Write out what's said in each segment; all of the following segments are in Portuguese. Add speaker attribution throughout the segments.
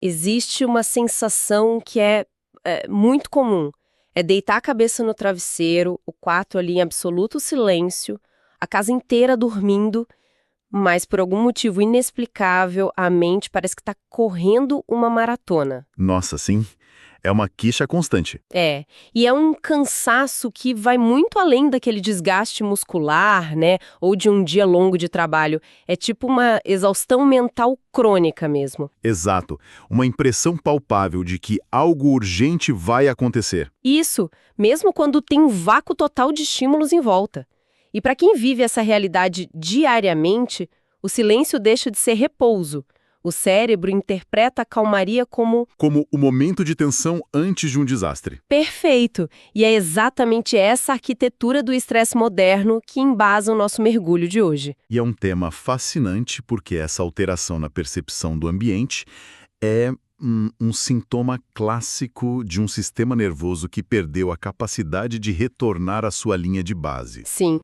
Speaker 1: Existe uma sensação que é muito comum. É deitar a cabeça no travesseiro, o quarto ali em absoluto silêncio, a casa inteira dormindo, mas por algum motivo inexplicável, a mente parece que está correndo uma maratona.
Speaker 2: Nossa, sim. É uma queixa constante.
Speaker 1: E é um cansaço que vai muito além daquele desgaste muscular, né, ou de um dia longo de trabalho. É tipo uma exaustão mental crônica mesmo.
Speaker 2: Exato. Uma impressão palpável de que algo urgente vai acontecer.
Speaker 1: Isso, mesmo quando tem um vácuo total de estímulos em volta. E para quem vive essa realidade diariamente, o silêncio deixa de ser repouso. O cérebro interpreta a calmaria como
Speaker 2: Como o momento de tensão antes de um desastre.
Speaker 1: perfeito. E é exatamente essa arquitetura do estresse moderno que embasa o nosso mergulho de hoje.
Speaker 2: E é um tema fascinante porque essa alteração na percepção do ambiente é um sintoma clássico de um sistema nervoso que perdeu a capacidade de retornar à sua linha de base.
Speaker 1: Sim.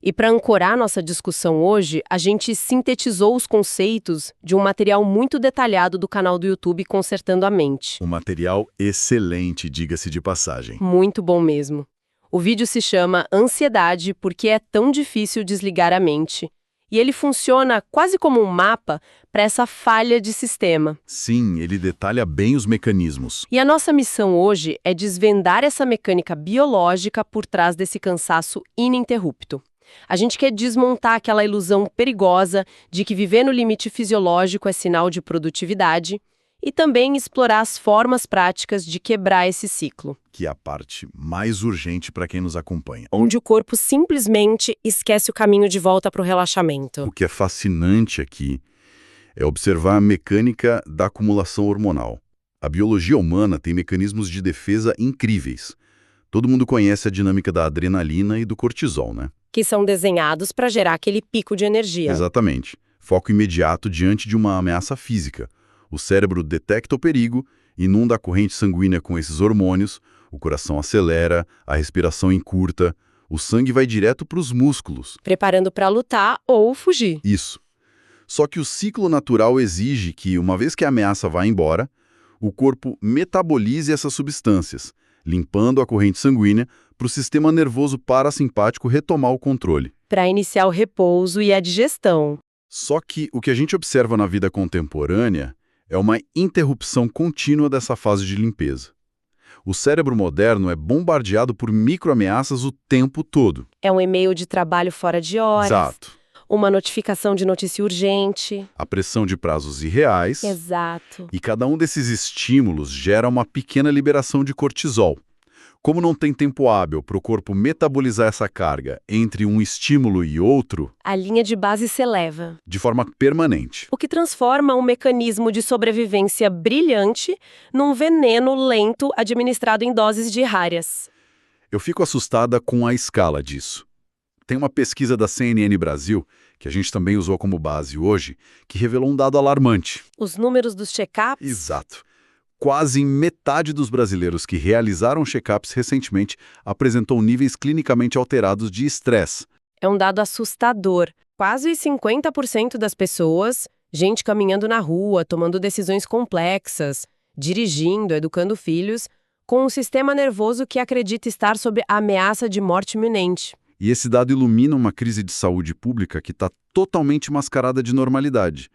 Speaker 1: E para ancorar nossa discussão hoje, a gente sintetizou os conceitos de um material muito detalhado do canal do YouTube Consertando a Mente.
Speaker 2: Um material excelente, diga-se de passagem.
Speaker 1: Muito bom mesmo. O vídeo se chama Ansiedade, porque é tão difícil desligar a mente. E ele funciona quase como um mapa para essa falha de sistema.
Speaker 2: Sim, ele detalha bem os mecanismos.
Speaker 1: E a nossa missão hoje é desvendar essa mecânica biológica por trás desse cansaço ininterrupto. A gente quer desmontar aquela ilusão perigosa de que viver no limite fisiológico é sinal de produtividade e também explorar as formas práticas de quebrar esse ciclo.
Speaker 2: Que é a parte mais urgente para quem nos acompanha.
Speaker 1: Onde o corpo simplesmente esquece o caminho de volta para o relaxamento.
Speaker 2: O que é fascinante aqui é observar a mecânica da acumulação hormonal. A biologia humana tem mecanismos de defesa incríveis. Todo mundo conhece a dinâmica da adrenalina e do cortisol, né?
Speaker 1: Que são desenhados para gerar aquele pico de energia.
Speaker 2: Exatamente. Foco imediato diante de uma ameaça física. O cérebro detecta o perigo, inunda a corrente sanguínea com esses hormônios, o coração acelera, a respiração encurta, o sangue vai direto para os músculos.
Speaker 1: Preparando para lutar ou fugir.
Speaker 2: Isso. Só que o ciclo natural exige que, uma vez que a ameaça vá embora, o corpo metabolize essas substâncias, limpando a corrente sanguínea para o sistema nervoso parasimpático retomar o controle.
Speaker 1: Para iniciar o repouso e a digestão.
Speaker 2: Só que o que a gente observa na vida contemporânea é uma interrupção contínua dessa fase de limpeza. O cérebro moderno é bombardeado por microameaças o tempo todo.
Speaker 1: É um e-mail de trabalho fora de horas.
Speaker 2: Exato.
Speaker 1: Uma notificação de notícia urgente.
Speaker 2: A pressão de prazos irreais.
Speaker 1: Exato.
Speaker 2: E cada um desses estímulos gera uma pequena liberação de cortisol. Como não tem tempo hábil para o corpo metabolizar essa carga entre um estímulo e outro,
Speaker 1: A linha de base se eleva,
Speaker 2: de forma permanente.
Speaker 1: o que transforma um mecanismo de sobrevivência brilhante num veneno lento administrado em doses diárias.
Speaker 2: Eu fico assustada com a escala disso. Tem uma pesquisa da CNN Brasil, que a gente também usou como base hoje, que revelou um dado alarmante.
Speaker 1: Os números dos check-ups?
Speaker 2: Exato. Quase metade dos brasileiros que realizaram check-ups recentemente apresentou níveis clinicamente alterados de estresse.
Speaker 1: É um dado assustador. Quase 50% das pessoas, gente caminhando na rua, tomando decisões complexas, dirigindo, educando filhos, com um sistema nervoso que acredita estar sob a ameaça de morte iminente.
Speaker 2: E esse dado ilumina uma crise de saúde pública que está totalmente mascarada de normalidade,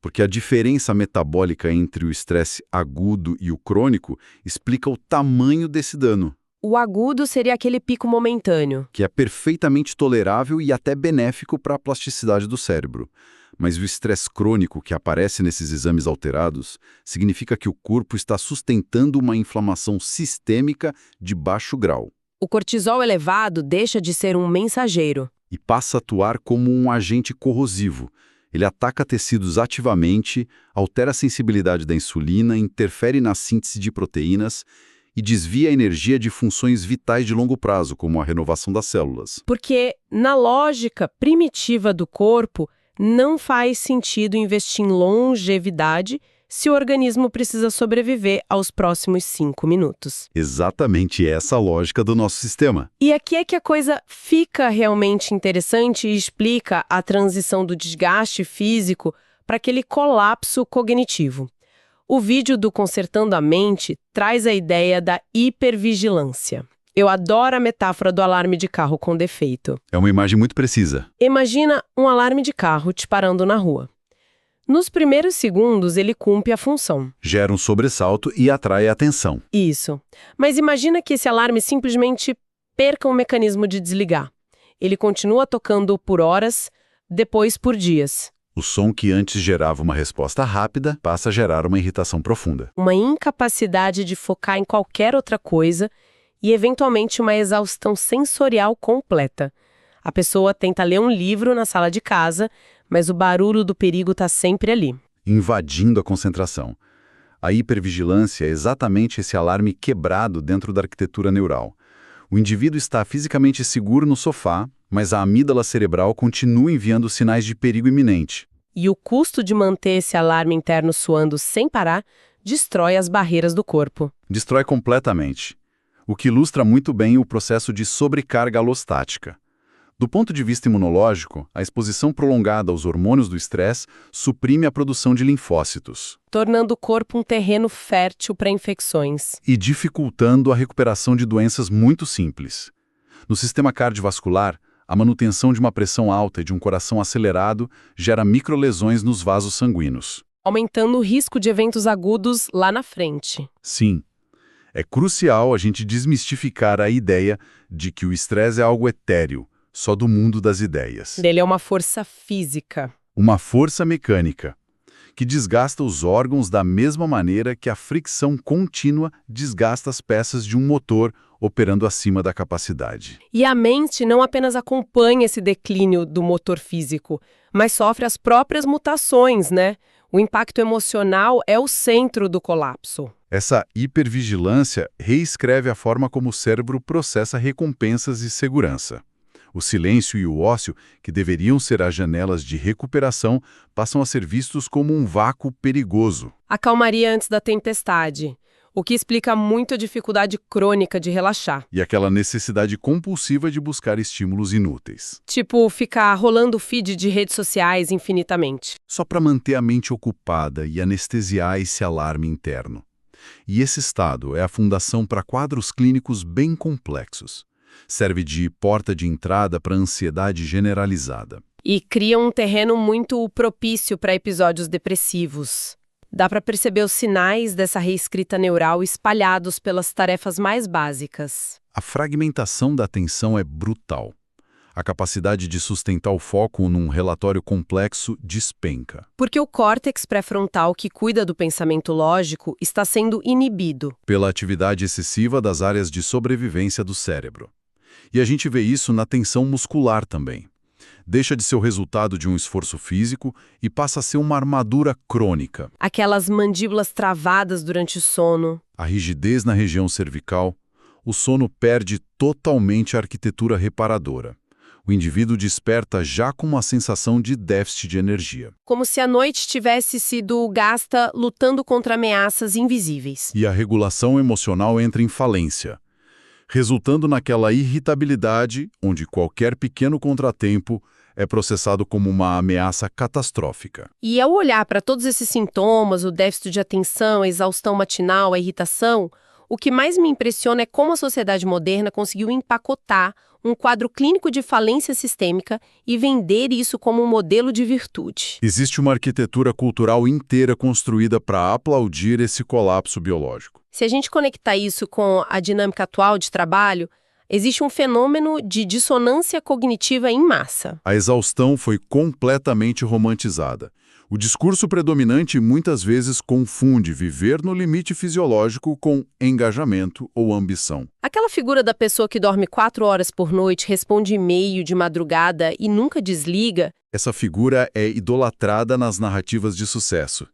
Speaker 2: porque a diferença metabólica entre o estresse agudo e o crônico explica o tamanho desse dano,
Speaker 1: O agudo seria aquele pico momentâneo.
Speaker 2: que é perfeitamente tolerável e até benéfico para a plasticidade do cérebro. Mas o estresse crônico que aparece nesses exames alterados significa que o corpo está sustentando uma inflamação sistêmica de baixo grau
Speaker 1: O cortisol elevado deixa de ser um mensageiro.
Speaker 2: e passa a atuar como um agente corrosivo. Ele ataca tecidos ativamente, altera a sensibilidade da insulina, interfere na síntese de proteínas e desvia a energia de funções vitais de longo prazo, como a renovação das células.
Speaker 1: Porque, na lógica primitiva do corpo, não faz sentido investir em longevidade se o organismo precisa sobreviver aos próximos 5 minutos.
Speaker 2: Exatamente essa a lógica do nosso sistema.
Speaker 1: E aqui é que a coisa fica realmente interessante e explica a transição do desgaste físico para aquele colapso cognitivo. O vídeo do Consertando a Mente traz a ideia da hipervigilância. Eu adoro a metáfora do alarme de carro com defeito.
Speaker 2: É uma imagem muito precisa.
Speaker 1: Imagina um alarme de carro te parando na rua. Nos primeiros segundos, ele cumpre a função.
Speaker 2: Gera um sobressalto e atrai a atenção.
Speaker 1: Isso. Mas imagina que esse alarme simplesmente perca o mecanismo de desligar. Ele continua tocando por horas, depois por dias.
Speaker 2: O som que antes gerava uma resposta rápida passa a gerar uma irritação profunda.
Speaker 1: Uma incapacidade de focar em qualquer outra coisa e, eventualmente, uma exaustão sensorial completa. A pessoa tenta ler um livro na sala de casa, mas o barulho do perigo está sempre ali.
Speaker 2: Invadindo a concentração. A hipervigilância é exatamente esse alarme quebrado dentro da arquitetura neural. O indivíduo está fisicamente seguro no sofá, mas a amígdala cerebral continua enviando sinais de perigo iminente.
Speaker 1: E o custo de manter esse alarme interno soando sem parar destrói as barreiras do corpo.
Speaker 2: Destrói completamente. O que ilustra muito bem o processo de sobrecarga alostática. Do ponto de vista imunológico, a exposição prolongada aos hormônios do estresse suprime a produção de linfócitos,
Speaker 1: Tornando o corpo um terreno fértil para infecções.
Speaker 2: e dificultando a recuperação de doenças muito simples. No sistema cardiovascular, a manutenção de uma pressão alta e de um coração acelerado gera microlesões nos vasos sanguíneos.
Speaker 1: Aumentando o risco de eventos agudos lá na frente.
Speaker 2: Sim, é crucial a gente desmistificar a ideia de que o estresse é algo etéreo, só do mundo das ideias.
Speaker 1: Ele é uma força física.
Speaker 2: Uma força mecânica, que desgasta os órgãos da mesma maneira que a fricção contínua desgasta as peças de um motor operando acima da capacidade.
Speaker 1: E a mente não apenas acompanha esse declínio do motor físico, mas sofre as próprias mutações, né? O impacto emocional é o centro do colapso.
Speaker 2: Essa hipervigilância reescreve a forma como o cérebro processa recompensas e segurança. O silêncio e o ócio, que deveriam ser as janelas de recuperação, passam a ser vistos como um vácuo perigoso.
Speaker 1: A calmaria antes da tempestade, o que explica muito a dificuldade crônica de relaxar.
Speaker 2: E aquela necessidade compulsiva de buscar estímulos inúteis.
Speaker 1: Tipo, ficar rolando o feed de redes sociais infinitamente.
Speaker 2: Só para manter a mente ocupada e anestesiar esse alarme interno. E esse estado é a fundação para quadros clínicos bem complexos. Serve de porta de entrada para a ansiedade generalizada.
Speaker 1: E cria um terreno muito propício para episódios depressivos. Dá para perceber os sinais dessa reescrita neural espalhados pelas tarefas mais básicas.
Speaker 2: A fragmentação da atenção é brutal. A capacidade de sustentar o foco num relatório complexo despenca.
Speaker 1: Porque o córtex pré-frontal, que cuida do pensamento lógico, está sendo inibido.
Speaker 2: Pela atividade excessiva das áreas de sobrevivência do cérebro. E a gente vê isso na tensão muscular também. Deixa de ser o resultado de um esforço físico e passa a ser uma armadura crônica.
Speaker 1: Aquelas mandíbulas travadas durante o sono.
Speaker 2: A rigidez na região cervical, o sono perde totalmente a arquitetura reparadora. O indivíduo desperta já com uma sensação de déficit de energia.
Speaker 1: Como se a noite tivesse sido gasta lutando contra ameaças invisíveis.
Speaker 2: E a regulação emocional entra em falência, resultando naquela irritabilidade onde qualquer pequeno contratempo é processado como uma ameaça catastrófica.
Speaker 1: E ao olhar para todos esses sintomas, o déficit de atenção, a exaustão matinal, a irritação, o que mais me impressiona é como a sociedade moderna conseguiu empacotar um quadro clínico de falência sistêmica e vender isso como um modelo de virtude.
Speaker 2: Existe uma arquitetura cultural inteira construída para aplaudir esse colapso biológico.
Speaker 1: Se a gente conectar isso com a dinâmica atual de trabalho, existe um fenômeno de dissonância cognitiva em massa.
Speaker 2: A exaustão foi completamente romantizada. O discurso predominante muitas vezes confunde viver no limite fisiológico com engajamento ou ambição.
Speaker 1: Aquela figura da pessoa que dorme 4 horas por noite, responde e-mail de madrugada e nunca desliga.
Speaker 2: Essa figura é idolatrada nas narrativas de sucesso.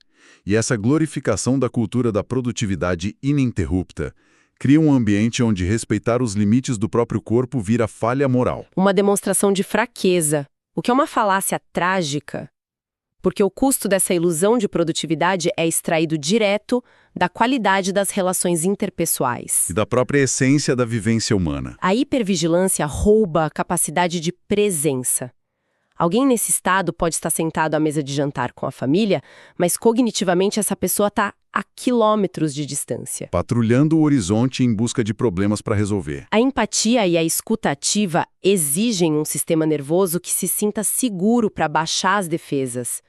Speaker 2: E essa glorificação da cultura da produtividade ininterrupta cria um ambiente onde respeitar os limites do próprio corpo vira falha moral.
Speaker 1: Uma demonstração de fraqueza, o que é uma falácia trágica. Porque o custo dessa ilusão de produtividade é extraído direto da qualidade das relações interpessoais.
Speaker 2: E da própria essência da vivência humana.
Speaker 1: A hipervigilância rouba a capacidade de presença. Alguém nesse estado pode estar sentado à mesa de jantar com a família, mas cognitivamente essa pessoa está a quilômetros de distância.
Speaker 2: Patrulhando o horizonte em busca de problemas para resolver.
Speaker 1: A empatia e a escuta ativa exigem um sistema nervoso que se sinta seguro para baixar as defesas.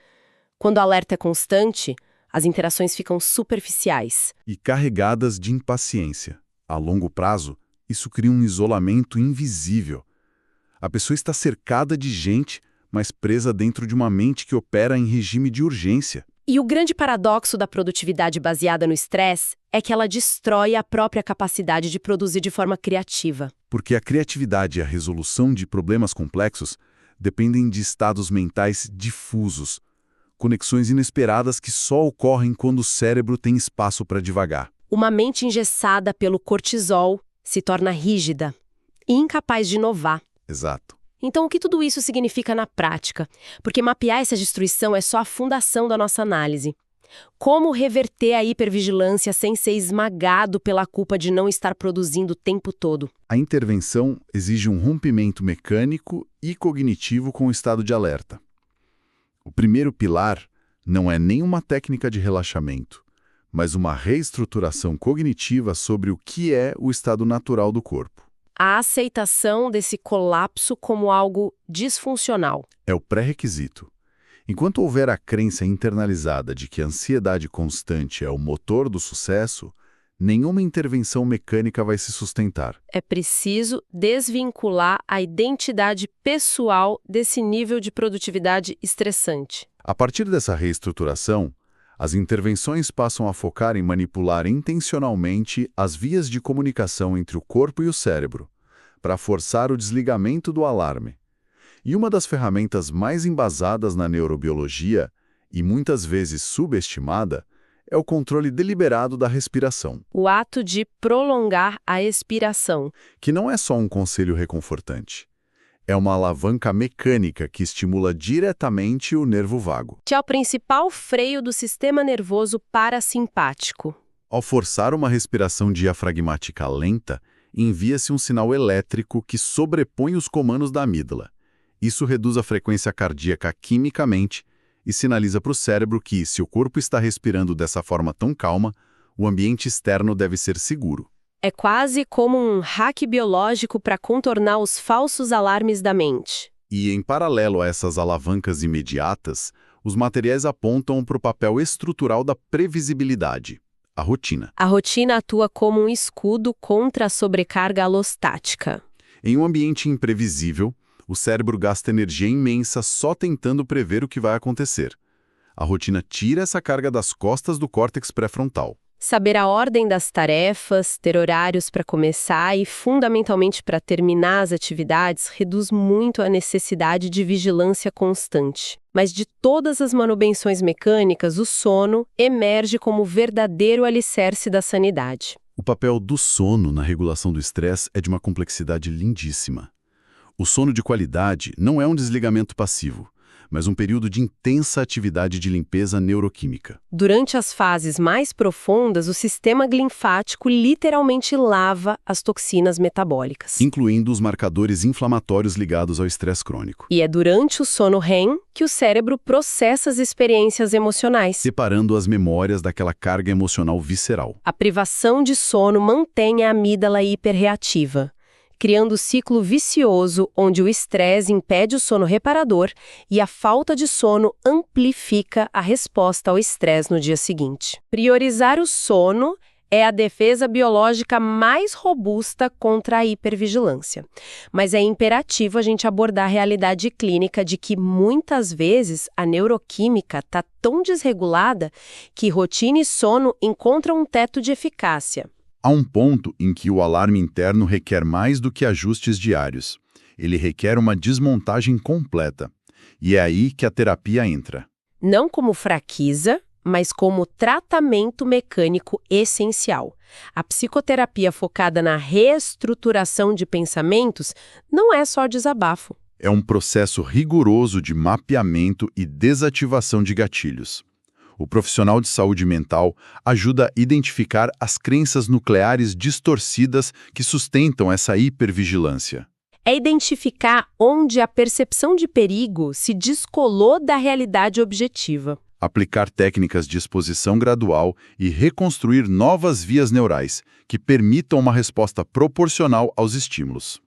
Speaker 1: Quando o alerta é constante, as interações ficam superficiais.
Speaker 2: E carregadas de impaciência. A longo prazo, isso cria um isolamento invisível. A pessoa está cercada de gente, mas presa dentro de uma mente que opera em regime de urgência.
Speaker 1: E o grande paradoxo da produtividade baseada no estresse é que ela destrói a própria capacidade de produzir de forma criativa.
Speaker 2: Porque a criatividade e a resolução de problemas complexos dependem de estados mentais difusos, conexões inesperadas que só ocorrem quando o cérebro tem espaço para divagar.
Speaker 1: Uma mente engessada pelo cortisol se torna rígida e incapaz de inovar.
Speaker 2: Exato.
Speaker 1: Então, o que tudo isso significa na prática? Porque mapear essa destruição é só a fundação da nossa análise. Como reverter a hipervigilância sem ser esmagado pela culpa de não estar produzindo o tempo todo?
Speaker 2: A intervenção exige um rompimento mecânico e cognitivo com o estado de alerta. O primeiro pilar não é nenhuma técnica de relaxamento, mas uma reestruturação cognitiva sobre o que é o estado natural do corpo.
Speaker 1: A aceitação desse colapso como algo disfuncional.
Speaker 2: É o pré-requisito. Enquanto houver a crença internalizada de que a ansiedade constante é o motor do sucesso, nenhuma intervenção mecânica vai se sustentar.
Speaker 1: É preciso desvincular a identidade pessoal desse nível de produtividade estressante.
Speaker 2: A partir dessa reestruturação, as intervenções passam a focar em manipular intencionalmente as vias de comunicação entre o corpo e o cérebro, para forçar o desligamento do alarme. E uma das ferramentas mais embasadas na neurobiologia, e muitas vezes subestimada, é o controle deliberado da respiração.
Speaker 1: O ato de prolongar a expiração.
Speaker 2: Que não é só um conselho reconfortante. É uma alavanca mecânica que estimula diretamente o nervo vago.
Speaker 1: Que é o principal freio do sistema nervoso parasimpático.
Speaker 2: Ao forçar uma respiração diafragmática lenta, envia-se um sinal elétrico que sobrepõe os comandos da amígdala. Isso reduz a frequência cardíaca quimicamente e sinaliza para o cérebro que, se o corpo está respirando dessa forma tão calma, o ambiente externo deve ser seguro.
Speaker 1: É quase como um hack biológico para contornar os falsos alarmes da mente.
Speaker 2: E, em paralelo a essas alavancas imediatas, os materiais apontam para o papel estrutural da previsibilidade, a rotina.
Speaker 1: A rotina atua como um escudo contra a sobrecarga alostática.
Speaker 2: Em um ambiente imprevisível, o cérebro gasta energia imensa só tentando prever o que vai acontecer. A rotina tira essa carga das costas do córtex pré-frontal.
Speaker 1: Saber a ordem das tarefas, ter horários para começar e, fundamentalmente, para terminar as atividades, reduz muito a necessidade de vigilância constante. Mas de todas as manutenções mecânicas, o sono emerge como o verdadeiro alicerce da sanidade.
Speaker 2: O papel do sono na regulação do estresse é de uma complexidade lindíssima. O sono de qualidade não é um desligamento passivo, mas um período de intensa atividade de limpeza neuroquímica.
Speaker 1: Durante as fases mais profundas, o sistema linfático literalmente lava as toxinas metabólicas.
Speaker 2: Incluindo os marcadores inflamatórios ligados ao estresse crônico.
Speaker 1: E é durante o sono REM que o cérebro processa as experiências emocionais.
Speaker 2: Separando as memórias daquela carga emocional visceral.
Speaker 1: A privação de sono mantém a amígdala hiperreativa, criando um ciclo vicioso onde o estresse impede o sono reparador e a falta de sono amplifica a resposta ao estresse no dia seguinte. Priorizar o sono é a defesa biológica mais robusta contra a hipervigilância. Mas é imperativo a gente abordar a realidade clínica de que, muitas vezes, a neuroquímica está tão desregulada que rotina e sono encontram um teto de eficácia.
Speaker 2: Há um ponto em que o alarme interno requer mais do que ajustes diários. Ele requer uma desmontagem completa. E é aí que a terapia entra.
Speaker 1: Não como fraqueza, mas como tratamento mecânico essencial. A psicoterapia focada na reestruturação de pensamentos não é só desabafo.
Speaker 2: É um processo rigoroso de mapeamento e desativação de gatilhos. O profissional de saúde mental ajuda a identificar as crenças nucleares distorcidas que sustentam essa hipervigilância.
Speaker 1: É identificar onde a percepção de perigo se descolou da realidade objetiva.
Speaker 2: Aplicar técnicas de exposição gradual e reconstruir novas vias neurais que permitam uma resposta proporcional aos estímulos.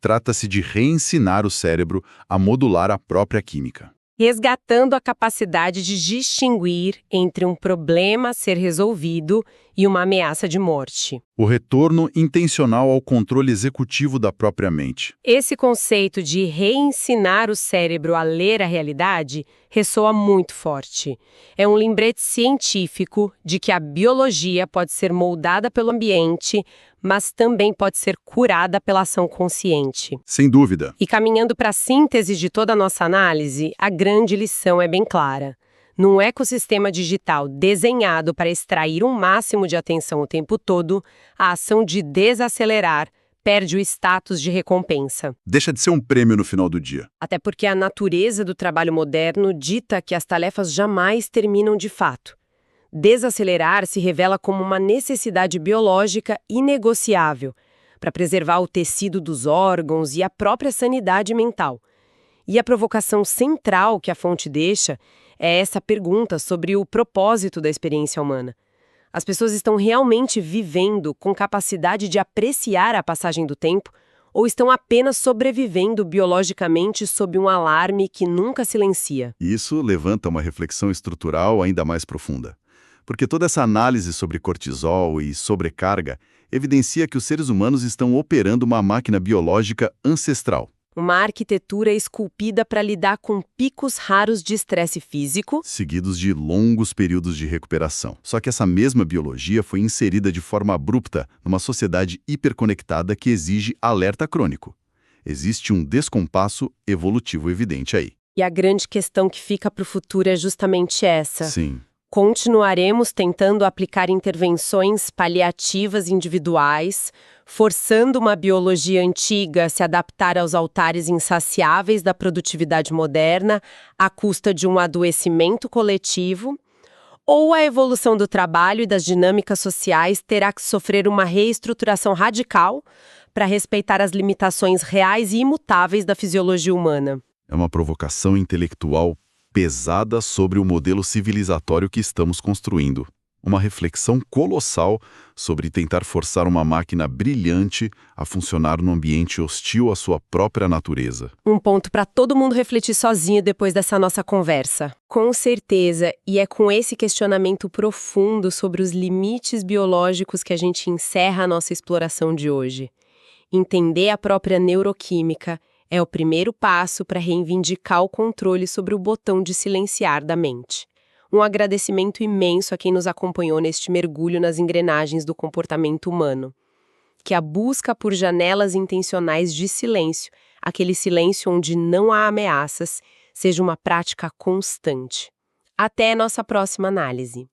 Speaker 2: Trata-se de reensinar o cérebro a modular a própria química.
Speaker 1: Resgatando a capacidade de distinguir entre um problema a ser resolvido e uma ameaça de morte.
Speaker 2: O retorno intencional ao controle executivo da própria mente.
Speaker 1: Esse conceito de reensinar o cérebro a ler a realidade ressoa muito forte. É um lembrete científico de que a biologia pode ser moldada pelo ambiente, mas também pode ser curada pela ação consciente.
Speaker 2: Sem dúvida.
Speaker 1: E caminhando para a síntese de toda a nossa análise, a grande lição é bem clara. Num ecossistema digital desenhado para extrair um máximo de atenção o tempo todo, a ação de desacelerar perde o status de recompensa.
Speaker 2: Deixa de ser um prêmio no final do dia.
Speaker 1: Até porque a natureza do trabalho moderno dita que as tarefas jamais terminam de fato. Desacelerar se revela como uma necessidade biológica inegociável para preservar o tecido dos órgãos e a própria sanidade mental. E a provocação central que a fonte deixa é essa pergunta sobre o propósito da experiência humana. As pessoas estão realmente vivendo com capacidade de apreciar a passagem do tempo ou estão apenas sobrevivendo biologicamente sob um alarme que nunca silencia?
Speaker 2: Isso levanta uma reflexão estrutural ainda mais profunda. Porque toda essa análise sobre cortisol e sobrecarga evidencia que os seres humanos estão operando uma máquina biológica ancestral.
Speaker 1: Uma arquitetura esculpida para lidar com picos raros de estresse físico,
Speaker 2: seguidos de longos períodos de recuperação. Só que essa mesma biologia foi inserida de forma abrupta numa sociedade hiperconectada que exige alerta crônico. Existe um descompasso evolutivo evidente aí.
Speaker 1: E a grande questão que fica para o futuro é justamente essa.
Speaker 2: Sim.
Speaker 1: Continuaremos tentando aplicar intervenções paliativas individuais, forçando uma biologia antiga a se adaptar aos altares insaciáveis da produtividade moderna, à custa de um adoecimento coletivo, ou a evolução do trabalho e das dinâmicas sociais terá que sofrer uma reestruturação radical para respeitar as limitações reais e imutáveis da fisiologia humana.
Speaker 2: É uma provocação intelectual pesada sobre o modelo civilizatório que estamos construindo. Uma reflexão colossal sobre tentar forçar uma máquina brilhante a funcionar num ambiente hostil à sua própria natureza.
Speaker 1: Um ponto para todo mundo refletir sozinho depois dessa nossa conversa. Com certeza, e é com esse questionamento profundo sobre os limites biológicos que a gente encerra a nossa exploração de hoje. Entender a própria neuroquímica é o primeiro passo para reivindicar o controle sobre o botão de silenciar da mente. Um agradecimento imenso a quem nos acompanhou neste mergulho nas engrenagens do comportamento humano. Que a busca por janelas intencionais de silêncio, aquele silêncio onde não há ameaças, seja uma prática constante. Até a nossa próxima análise.